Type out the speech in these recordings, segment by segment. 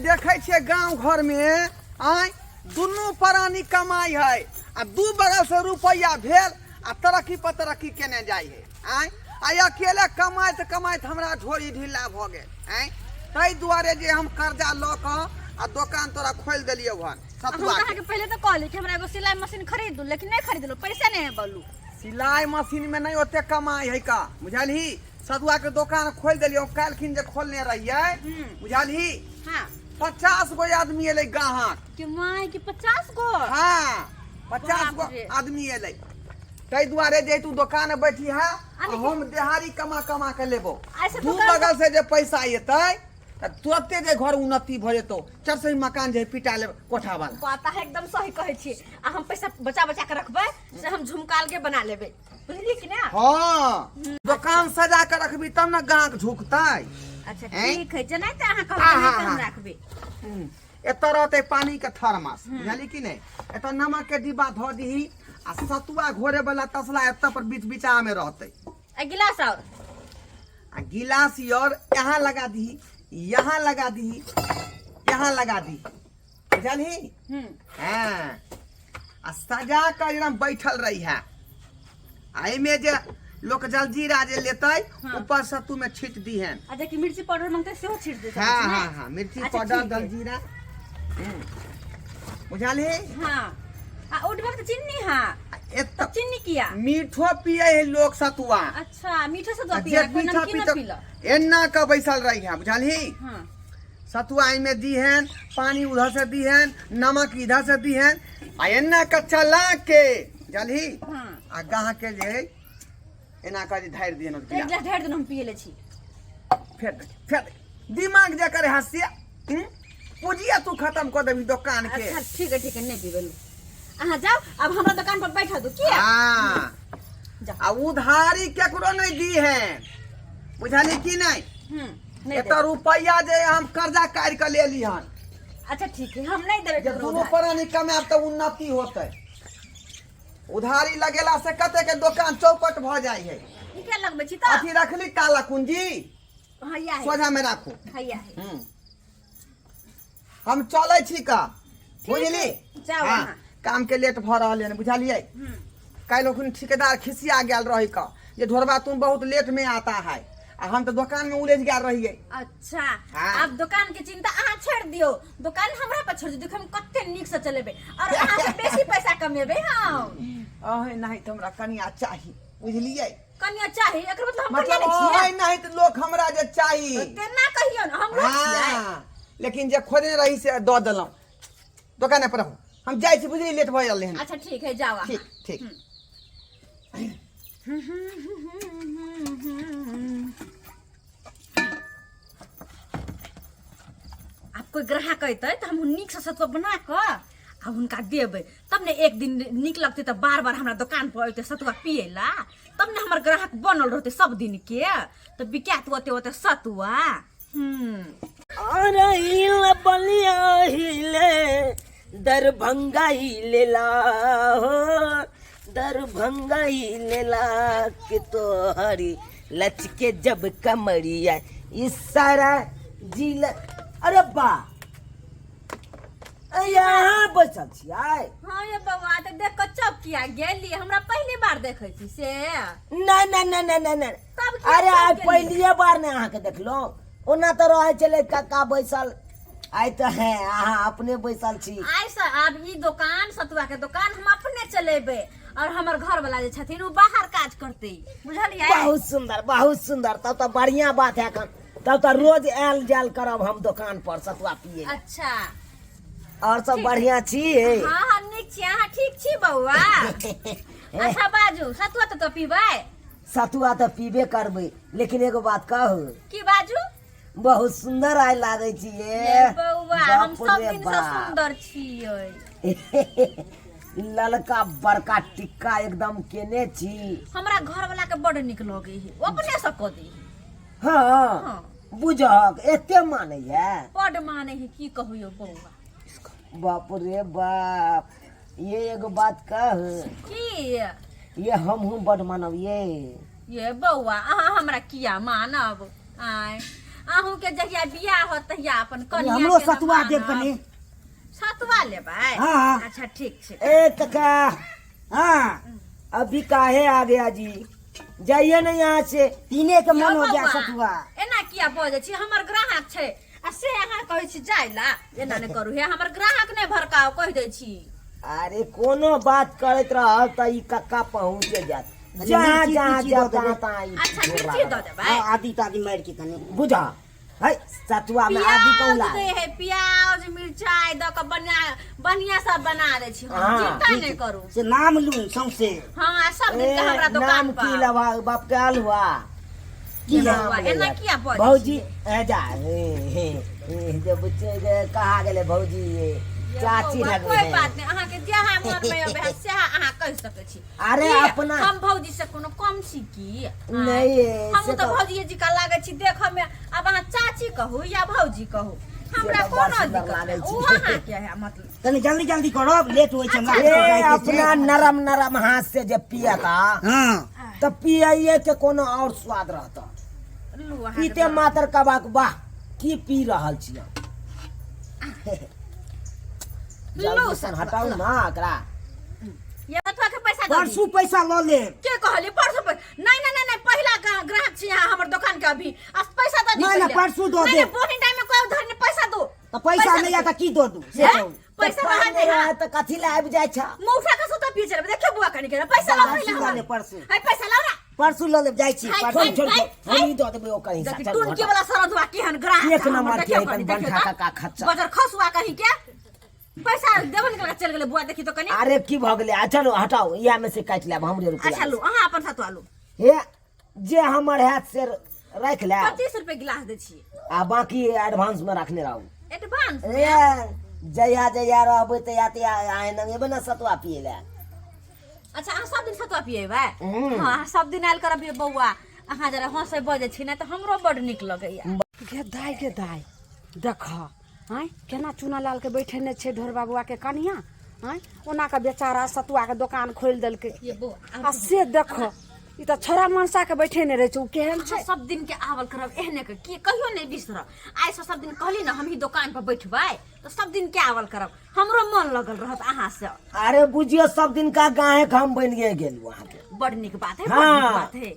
देखे छे गांव घर में आय दुनू प्राणी कमाई है आ दू बगल से रुपया भेल आ तरक्की पर तरक्की केने जाय है आय अकेले कमाइत हमरा झोरी ढीला भ गेल आय तै दुआरे जे हम कर्जा ल क आ दुकान तोरा खोल देलियो हन सतुआ के पहले तो कहली कि हमरा एगो सिलाई मशीन खरीद दू लेकिन नहीं खरीदलो पैसा नहीं है बोलू सिलाई मशीन में नहीं ओते कमाई है का बुझलही सतुआ के दुकान खोल देलियो कालखिन जे खोलने रहिए बुझलही हां 50 गो आदमी एले गाहक कि माय कि 50 गो हां 50 गो आदमी एले तै दुआरे जे तू दुकान बैठी है हम देहारी कमा के लेबो दू बगल से जे पैसा एतै तुरंते जे घर उन्नति भ जेतो चरसई मकान जे पिटा ले कोठा वाला बात है एकदम सही कहै छी आ हम पैसा बचा के रखबै से हम झुमकाल के बना लेबै बुझली कि ना हां दुकान सजा के रखबी तब ना गाहक झुकतै अच्छा ठीक है जनै त अहाँ कहबै हम रखबै एत रहते पानी के थर्मस बुझली कि नहीं एत नमक के डिब्बा ध दही आ सतुआ घोरे वाला तसला एत पर बीचा में रहते आ गिलास और यहाँ लगा दी यहाँ लगा दी यहाँ लगा दी बुझलही हाँ सजा कर एकदम बैठल रही है आई में जे लोग जलजीरा जे लेते ऊपर सत्तू में छीट दी है अच्छा कि मिर्ची पाउडर मांगते से हो छीट देते हां हां हां मिर्ची पाउडर जलजीरा बुझलही हां आ उठ वक्त चीनी हां एत चीनी किया मीठो पिए है लोग सतुआ अच्छा मीठा सतुआ पिए नमकीन न पीला एन्ना का बैसल रही है बुझलही हां सतुआ में दी है पानी उधर से दी है नमक इधर से दी है आ एन्ना का चला के बुझलही हां आ गाह के जे एना का धार दिहन एक गिलास ढेर दिन हम पिए ले छी फेर दिमाग जे करे हसिया पूजिया तू खत्म कर देबी दुकान के अच्छा ठीक है नहीं पीबेलू अहाँ जाओ अब हमरा दुकान पर बैठा दो किया हां आ उधारी केकरो नहीं दी है बुझली कि नहीं एत रुपया जे हम कर्जा काट के ले लिहन अच्छा ठीक है हम नहीं देबे जे दोनों प्राणी कमाब त उन्नति होतै उधारी लगेला से कते के दुकान चौपट भ जाय है ई के लगबे छी त अथी रखली काला कुंजी हैया है सोझा में राखो हैया है हम चलै छी का बुझली जाओ हां काम के लेट भ रहल है बुझलिए काल्हि ठेकेदार खिसिया गेल रही का ये ढोरबा तुम बहुत लेट में आता है हम तो दुकान में उलझ गया रहिए अच्छा अब दुकान के चिंता अहाँ छोड़ दियो दुकान हमरा पर छोड़ दियो हम कते नीक से चलेबे और अहाँ से बेसी पैसा कमेबे हम अहे नहीं तो हमरा कनिया चाहिए बुझलिए कनिया चाहिए एकर मतलब हम कनिया छियै नहीं तो लोग हमरा जे चाहिए तेना कहियो न हम लोग छियै लेकिन जे खोदने रही से द देलौ दुकान पर हम जाय छी बुझली लेट भ गेल है अच्छा ठीक है जाओ ठीक ठीक आप कोई ग्राहक अतै तो हम नीक से सतुआ बना के आ उनका देबै तब ने एक दिन नीक लगते तो बार बार हमरा दुकान पर अतै सतुआ पिएला तब ने हमर ग्राहक बनल रहते सब दिन के तो बिकात ओते सतुआ अरे हिल बलिया हिले दरभंगा हिलेला हो दरभंगा हिलेला के तोहरी लचके जब कमरिया इस सारा जिला अरे बा यहाँ बचल छियै हां ये बउआ त देख के चौकिया गेली हमरा पहली बार देखे छी से नहीं अरे आज पहली बार ने अहाँ के देखलो ओना तो रहे चले काका बैसल आई तो है अहाँ अपने बैसल छी आई से अब ई दुकान सतुआ के दुकान हम अपने चलेबे और हमर घर वाला जे छथिन वो बाहर काज करते बुझलियै बहुत सुंदर तब तो बढ़िया बात है तब तो रोज आयल जायल करब हम दुकान पर सतुआ पिए अच्छा और सब बढ़िया छी हां हां नीक छी अहाँ ठीक छी बउआ अच्छा बाजू सतुआ तो पीबै सतुआ तो पीबे करबै लेकिन एगो बात कहू की बाजू बहुत सुंदर आइ लागे छी ये बउआ हम सब दिन से सुंदर छियै ललका बड़का टिक्का एकदम केने छी हमरा घर वाला के बड़ निक लगे है अपने से क दी हां बुझक एते माने है बड़ माने है की कहू यो बउआ बाप रे बाप ये एगो बात कह की ये हम हूँ बड़ मानव ये बउआ अहाँ हमरा किया मानब आय आहू के जहिया बियाह हो तहिया अपन कनिया हमरो के सतुआ न देब मानब। कनी। सतुआ लेबै? हाँ। अच्छा ठीक छै। ए कका हाँ अभी काहे आ गया जी, जाइए ना यहाँ से। तीने के मन यौ हो गया बौआ, सतुआ। एना किया बजै छी? हमर ग्राहक छै आ से अहाँ कहै छी जाय ला? एना नहि करू हे, हमर ग्राहक नहि भड़काओ, कहि दै छी। अरे कोनो बात करत रहल त ई कक्का पहुँचे जात, जहाँ मिर्ची जहाँ तिर्ची जाओ दऽ देबै। तहाँ तहाँ ई अच्छा झोरा मिर्ची दऽ रहत। देबै? हाँ, आदि तादि मार के कनी। बुझा है सतुआ में आदि प्याज कौला दे है, प्याज मिरचाई द के बढ़िया सब बना दे छी हम, हाँ, चिंता नहीं करू। से नाम लू सौंसे। हाँ सब दिन के हमरा दुकान नाम पर। की लवा बाप के अलवा की बौआ, नाम एना किया बजै भौजी छी? ए जा जब कहा गेले भौजी ये चाची बौआ, लगबे कोई है। बात नहीं, अहाँ के जहाँ मन में अबे सेहा अहाँ कह सकै छी। अरे की, अपना- हम भौजी से कोनो कम छी की? नहीं ये, हम से तो तो- भौजी जी का लागे छी देख में। अब अहाँ चाची कहू या भौजी कहू, हमरा से तो बड़ कोनो सुंदर दिक्कत लागै नहीं। छी। वो अहाँ क्या है मतलब? तनी जल्दी जल्दी करो, लेट होई छै हमरा ये के जाय के अपना छै। नरम नरम हाथ से जब पिया था हाँ तब पियाइए के कोनो और स्वाद रहता। लू अहाँ के पीते मातर कबाक वाह की पी रहल छियै। जल्दी सन हटाऊ ना एकरा। ये बतवा के पैसा दो दी। परसू पैसा ल ले। के कहली परसों नहीं नहीं नहीं पहला ग्राहक छी यहाँ हमर दुकान के अभी आज पैसा दो दी। नहीं, नहीं, पहिले। परसू दो नहीं, दे। नहीं, बोनी टाइम में कोई उधार नहीं, पैसा दो। तो पैसा नहीं आता की दो दू से हैं? कहू। पैसा तो रहा पानी दे रहे तो कथी ले आबि जाय छ। मुंह उठा के सुता पिए चले देखियो बुआ कनी के पैसा ला परसू पहले ल ले, परसू। है पैसा ला ना। परसू ल ले जाय छी। हाय, परसू हाय, छोड़ हाय, छोड़ हम ही दो देबे ओकर हिस्सा। देखी चल टुनकी हटा। वाला सरदवा केहन ग्राहक एक है हमर, नंबर देखियो के कनी, एकदम देखियो बंठा तो। का खच्चा। बजर खसुआ कहीं के पैसा देबो निकल के चल गेले बुआ देखी तो कनी। अरे की भ गेलै, चलो हटाओ, या में से काट लेब हमरे रुपया। अच्छा लो अहाँ अपन सतुआ लो। हे जे हमर हाथ से रख ले 25 रुपए गिलास दे छी आ बाकी एडवांस में रखने रहू। एडवांस। ए जया जया रहबै तया तया आए नंगे ना सतुआ पिए ले। अच्छा अहाँ सब दिन सतुआ पिएबै? हम्म। हाँ सब दिन आयल करब ये बौआ। अहाँ जरा हंसे बजे छी ना तो हमरो बड नीक लगैया। गे दाई देख आय केना चूना लाल के बैठेने छै ढोर बाबुआ के कनिया आय ओना के बेचारा सतुआ के दुकान खोल देलकै ये बौआ आ से देख ई त छोरा मनसा के बैठेने रहे छै उ केहन छै। अहाँ सब दिन के आवल करब एहने के की कहियो नहीं बिसरब। आइ से सब दिन कहली ना हम ही दुकान पर बैठबै तो सब दिन के आवल करब, हमरो मन लगल रहत अहाँ से। अरे बुझियो सब दिन का गायक हम बन गेल वहां के। बड़ नीक बात है, बड़ हाँ। नीक बात है।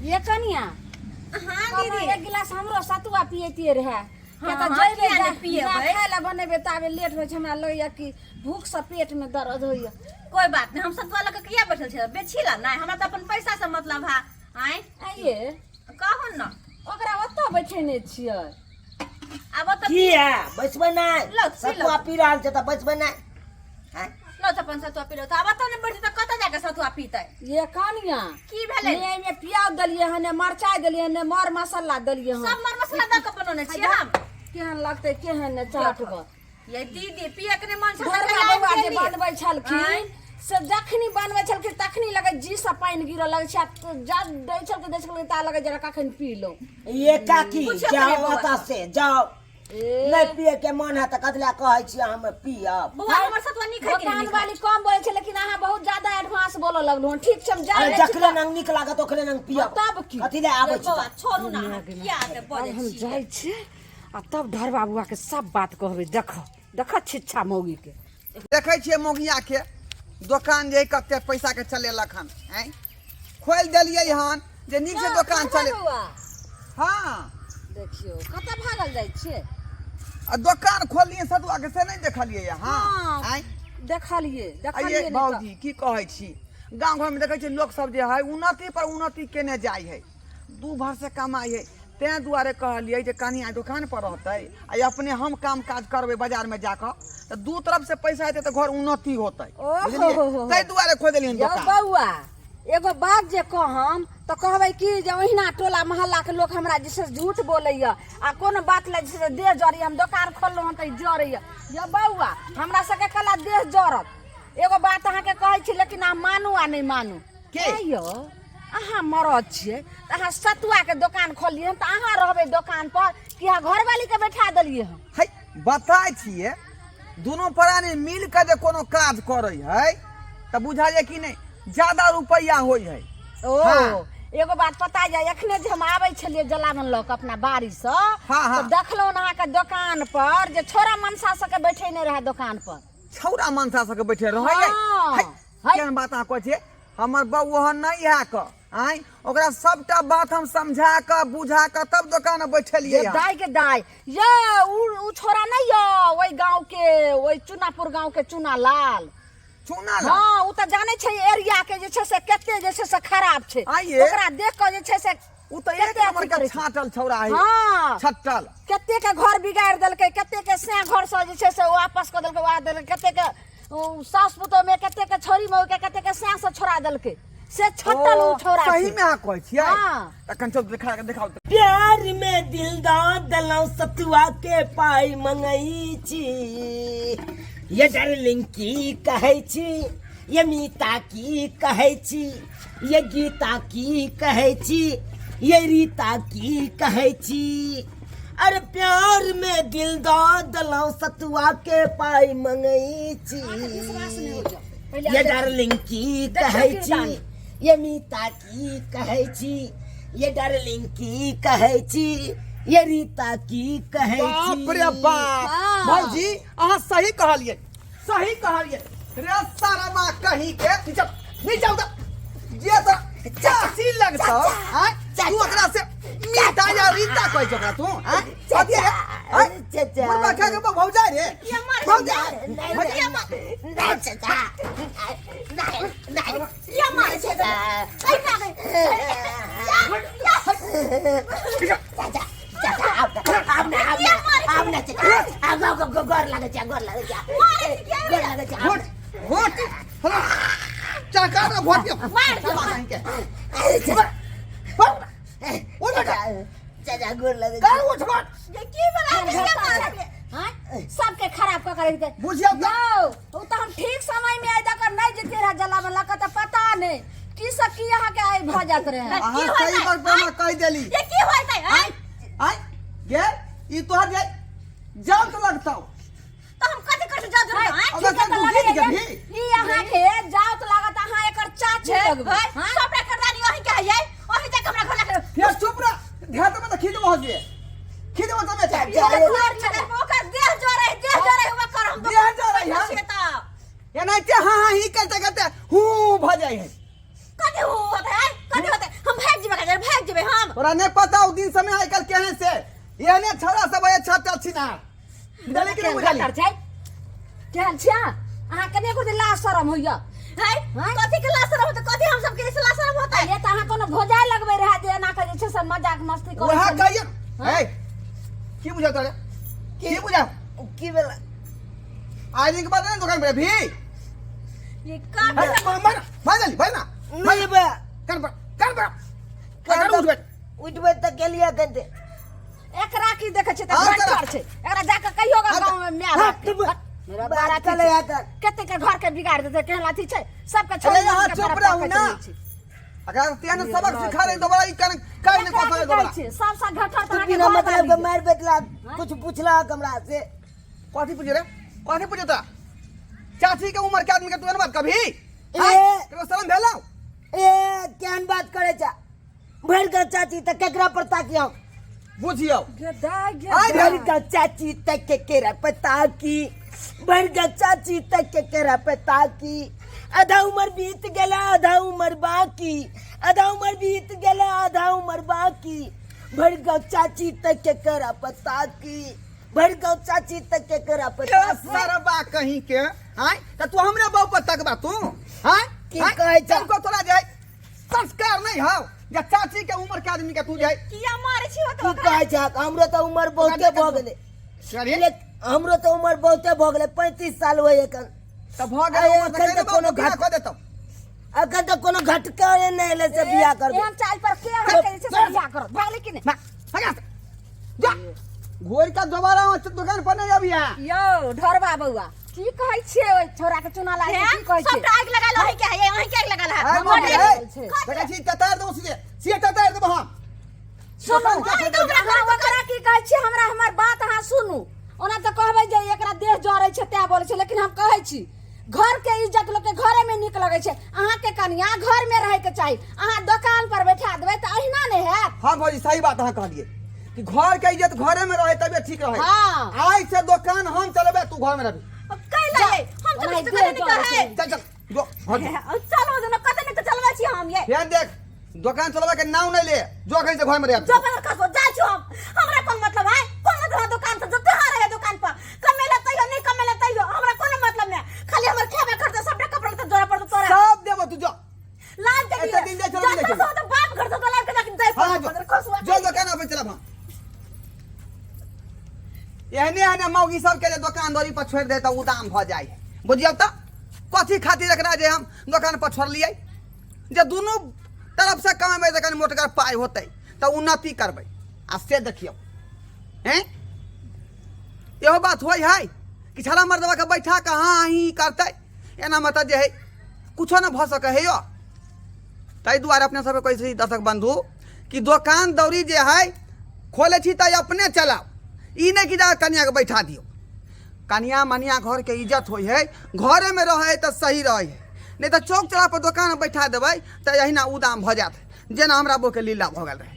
ये कनिया हाँ कब दीदी एक गिलास हमरो सतुआ पिएतिए रहे के हाँ, त हाँ, जइबे किया नहि पिएबै? खाय ला बनेबे ताबे लेट होय छै, हमरा लगैया कि भूख से पेट में दर्द होइया। कोई बात नहीं, हम सतुआ लग के किया बैठल छै बेची ला नहीं, हमरा तो अपन पैसा से मतलब है। आय आइए कहू ना ओकरा ओतऽ बैठेने छियै। अब तो की है बचबै ना लो, पी लो। सतुआ पी रहल छै त बचबै ना। लो तो अपन सतुआ पी लो तो अब तो नहीं बैठी तो कत जाके सतुआ पीते ये कनिया की भेलै? ने में प्याज दलिए हने मरचाई दलिए हने मर मसाला दलिए हन सब मर मसाला दऽ के बनौने छियै हम। केहन लगतै केहन ने चाटब। ये दीदी पिए के नहीं मन छै ढोर बाबा जे बनबै छलखिन से जखनी बनबै छलखिन तखनी लगे जी से पानि गिरऽ लगै छै, जब दै छलखिन ता लगे जरा कखन पी लो। ये काकी पूछो जाओ कनी बौआ ओतऽ से जाओ। नहीं पिए के मन है त कतला कहै छी हम पियब। बौआ हमर सतुआ नहीं खाइ दुकान वाली कम बोले छै लेकिन अहाँ बहुत ज्यादा एडवांस बोलऽ लगलू। ठीक छै हम अरे जाए जखले नंग नीक लागत ओखले नंग पियब। तब की? कथी ले आबै छी बौआ त? छोड़ू ना किया ते बजे हम छी। जाइ छी आ तब ढोर बाबुआ के सब बात कहबै। देख छिच्छा मौगी के देखै छियै मोगिया के दुकान जे कते पैसा के चलेलक हन हैं, खोल देलियै हन जे नीक से दुकान चले। हाँ देखियो कतऽ भागल जाइ छियै। आ दुकान खोललियै सतुआ के से नहीं देखलियै यहाँ हैं। देखलिए आइए बाबूजी की कहै छी, गांव घर में देखै छियै लोग सब जे है उन्नति पर उन्नति केने जाइ है, दू भर से कमाई है। तें दुआरे कहलियै जे कनी आ दुकान पर रहतै आ अपने हम काम काज करबै बाजार में जाकर तो दू तरफ से पैसा हेतै तो घर उन्नति होतै। बुझलियै? ताहि दुआरे खोल देलियै यौ दुकान। बौआ एगो बात जे कहम तो कहबै कि जे ओहिना टोला मोहल्ला के लोग हमरा जैसे झूठ बोलैया आ कोनो बात ले जैसे देह जरी हम दुकान खोललहुँ हन तऽ जरैया। यौ बौआ हमरा सबके कला देह जरत। एगो बात अहाँके कहै छी लेकिन अहाँ मानू आ नहीं मानू के? यौ अहाँ मरद छियै तऽ अहाँ सतुआ के दुकान खोललियै हन तऽ अहाँ रहबै दुकान पर कि अहाँ घरवाली के बैठा देलियै हन। है बताय छियै दोनों प्राणी मिल के जे कोनो काज करे है तो बुझाइए कि नहीं ज्यादा रुपया होई है। ओ हाँ। एगो बात पता जाए एखने जे हम आबै छलिए जलावन लऽ के अपना बाड़ी से हाँ। तो देखलहुँ अहाँ के दुकान पर जे छोरा मनसा सबके बैठे नहीं रहे दुकान पर छौरा मनसा सबके बैठे रह हाँ। केहन बात अहाँ कहै छियै हमर बहू ओहन नहीं है क आय ओकरा सबटा बात हम समझा के बुझा के तब दुकान में बैठलिए दाई के दाई ये उ छोरा नहीं यो ओई गांव के ओई चुनापुर गांव के चुना लाल चुना ला हाँ उ त जाने छै एरिया के जे छै से केते जे छै से खराब छै आइये। ओकरा देख के जे छै से उ तो एक नंबर के छाटल छौरा है हाँ छट्टल केते के घर बिगाड़ देलकै केते के से घर से जे छै से वापस कर देलकै वा देलकै केते के सास पुतो में केते के छोरी में के केते के से छोड़ा देलकै से छट्टल उ छोरा सही में अहाँ कहै छियै हाँ। तखन चल देखाओ प्यार में दिल दान दलाउ सतुआ के पाई मंगई छी ये डार्लिंग की कहै छी ये मीता की कहै छी ये गीता की कहै छी ये रीता की कहै छी अरे प्यार में दिल दान दलाउ सतुआ के पाई मंगई छी ये डार्लिंग की कहै छी ये मीता की कहै छी ये डार्लिंग की कहै छी ये रीता की कहै छी बाप रे बाप हाँ। भौजी अहाँ सही कहलिए रे सारा माँ कहीं के नीचे उतर जे तो चाची लगतो हैं तू ओकरा से मीठा या रीता कहै छ ओकरा तू हैं अथी रे चाचा मुर्गा खा के भौजा रे भौजा वोट चाका रे वोट के मार दे कहीं के ओ बेटा चाचा गोर लगे का उठ मत ये की बना सबके खराब कर कर दे बुझियो त यो उ त हम ठीक समय में आइ दकर नहीं जीते रह जला वाला का त पता नहीं की सब की यहाँ के आई भ जात रहे अहाँ सही बात बोला कह देली ये की होय है आई गे ई तोहर जे जान तो लगता तो हम कथि कर जा दे अगर तू जीत गेली ई यहाँ के जाओ तो लागत अहाँ एकर चाचे लगबै सब करदानी वही के है वही तक हमरा घर लग फिर चुप रह घर तो मत खींच हो जे खींच मत में चाहे ओकर देह जोरे हुआ कर हम देह जोरे, हाँ? है या नहीं ते हां ही करते करते हूं भ जाई है कथि होत है कथि होत है हम भाग जेबे हम तोरा नहीं पता उ दिन समय आइकल केहन से एहने छौड़ा सब है छटल छिना दले के बुझाली केहन छिया अहाँ कने को लाज शरम होइया है कथि के लाज शरम होत कथि हम सब के लाज शरम होत है ये त अहाँ कोनो भोजाई लगबै रहा जे ना के जे छै सब मजाक मस्ती कर वह कहिए है की बुझा तोरे की बुझा की बेला आज के बाद ना दुकान पे भी ये का भाई ना नहीं बे कर उठ बैठ उठबे त के लिए कहते एकरा की देखे छै त हाँ, घर करा। छै एकरा जाके कहियो गा गांव में म्या मेरा बारा चले आकर कते के घर के बिगाड़ देते केहन अथी छै सबके अरे छोड़ यहाँ चुप रहू ना अगर तेने सबक सिखा रहे दोबारा ई कर काहे ने কথা दोबारा सब सा घटर तू तना के बिना मतलब के मार बेतला कुछ पूछला हमरा से कथी पूछे रे कथी पूछे ता चाची के उम्र के आदमी के तू बात कभी तेरे शर्म भेलौ ए केहन बात करे छा भर का चाची त केकरा पर ताकियो बुझियो भर का चाची त केकरा पता की भर का चाची त केकरा पता की आधा उम्र बीत गेला आधा उम्र बाकी आधा उम्र बीत गेला आधा उम्र बाकी भर का चाची त केकरा पता की भर का चाची त केकरा पता की सरबा कहीं के हां त तू हमरे बाऊ पर तकबा तू हां की कहै छ को तोरा जाय संस्कार नहीं हो या चाची के उम्र के आदमी के तू जाय किया मारे छी हो की तो कहै छ हमरो त उम्र बहुते भ गेले अरे हमरो त उम्र बहुते भ गेले 35 साल होय एखन त भ गेल एखन त कोनो घट को देतौ अखन त कोनो घटका नहीं ले से बियाह करबे एहन चाल पर के हर के से बियाह करो भाग लेकिन हगा जा घोर का दोबारा दुकान पर नहीं अभी है यो ढरबा बउआ की कहै छियै ओइ छोरा के चुना लागे की कहै छियै सब आग लगा लो है के है वही के आग लगा है देखा छी ततार दो सीधे ततार दो हम सुनो ओकरा की कहै छियै हमरा हमर बात अहाँ सुनू ओना त कहबै जे एकरा देह जरै छै तै बोलै छै लेकिन हम कहै छी घर के इज्जत लोग के घरे में निक लगे छे। अहाँ के कनिया घर में रहे के चाहिए, अहाँ दुकान पर बैठा देबै त अहिना ने हैत। हाँ भौजी सही बात अहाँ कहलिए कि घर के इज्जत घरे में रहे तबे ठीक रहे। हाँ। आज से दुकान हम चलेबे तू घर में रहबी। कैला है हम तो ओनाहि कुछ दे नहीं कहे चल चल जो हट चलो जना कते नहीं तो चलवा छी हम ये ध्यान देख दुकान चलबे के नाम नहीं ले जो कहीं से घर में रह। जो पर खसो जा छी हम हमरा कोन मतलब है कोन मतलब दुकान से जते हां रहे दुकान पर कमेला तइयो नहीं कमेला तइयो हमरा कोनो मतलब नहीं खाली हमर खेबे खर्चा सबटा कपड़ा तो जोरा पड़ तोरा सब देबो तू जो लाल के ऐसे दिन दे चलो दिन दे तो बाप घर से लाल के जाके दे हाँ पर खसुआ जो दुकान पे चला एहने एहने मौगी सबके जे दुकान दौरी पर छोड़ दे तो उदाम भ जाए बुझियौ त कथी खातिर एकरा जे हम दुकान पर छोड़लिए जे दोनों तरफ से कमाबै त कनी मोटगर पाई होतै त उन्नति करबै आ से देखियौ हैं एहो बात होय है कि छला मर्दवा के बैठा के हाँ ही करतै एना मतलब जे है कुछो न भ सकै है यो ताहि दुआरे अपने सबके कहै छी दर्शक बंधु कि दुकान दौरी जे है खोले छी त अपने चलाओ ई नहीं कि जा कनिया के बैठा दियो कनिया मनिया घर के इज्जत होई है घरे में रहे तो सही रहे है नहीं तो चौक चौरा पर दुकान बैठा देबै तो यही ना उदाम भ जात जेना हमरा बो के लीला भ गेल रहे।